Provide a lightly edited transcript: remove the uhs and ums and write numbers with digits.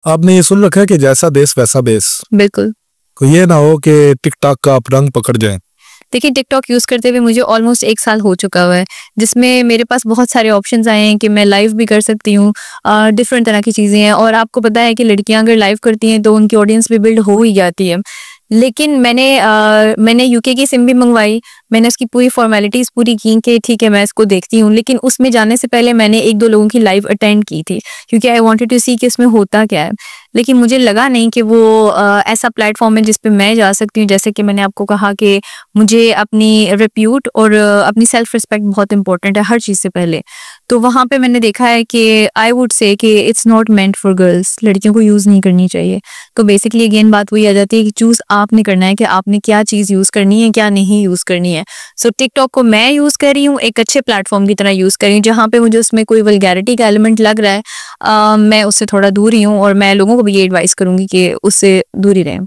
आपने ये सुन रखा है कि जैसा देश वैसा बेस। बिल्कुल। कोई ये ना हो कि टिकटॉक का आप रंग पकड़ जाएं। देखिए, टिकटॉक यूज़ करते हुए मुझे ऑलमोस्ट 1 साल हो चुका हुआ है, जिसमें मेरे पास बहुत सारे ऑप्शंस आए हैं कि मैं लाइव भी कर सकती हूँ। डिफरेंट तरह की चीज़ें हैं और आपको पता है कि लड़कियाँ अगर लाइव करती हैं तो उनकी ऑडियंस भी बिल्ड हो ही जाती है। लेकिन मैंने यूके की सिम भी मंगवाई, मैंने उसकी पूरी फ़ॉर्मेलिटीज़ पूरी की कि ठीक है मैं इसको देखती हूँ, लेकिन उसमें जाने से पहले मैंने 1-2 लोगों की लाइव अटेंड की थी, क्योंकि आई वांटेड टू सी कि इसमें होता क्या है। लेकिन मुझे लगा नहीं कि वो ऐसा प्लेटफ़ॉर्म है जिस पे मैं जा सकती हूँ। जैसे कि मैंने आपको कहा कि मुझे अपनी रिप्यूट और अपनी सेल्फ रिस्पेक्ट बहुत इम्पोर्टेंट है हर चीज़ से पहले। तो वहाँ पे मैंने देखा है कि आई वुड से कि it's not meant for girls, लड़कियों को यूज़ नहीं करनी चाहिए। तो बेसिकली अगेन बात वही आ जाती है कि चूज़ आपने करना है कि आपने क्या चीज़ यूज़ करनी है, क्या नहीं यूज़ करनी है। सो टिकटॉक को मैं यूज़ कर रही हूँ, एक अच्छे प्लेटफ़ॉर्म की तरह यूज़ कर रही हूँ, जहाँ पे मुझे उसमें कोई वल्गैरिटी का एलिमेंट लग रहा है मैं उससे थोड़ा दूर ही हूँ और मैं लोगों को भी ये एडवाइस करूँगी कि उससे दूर ही रहें।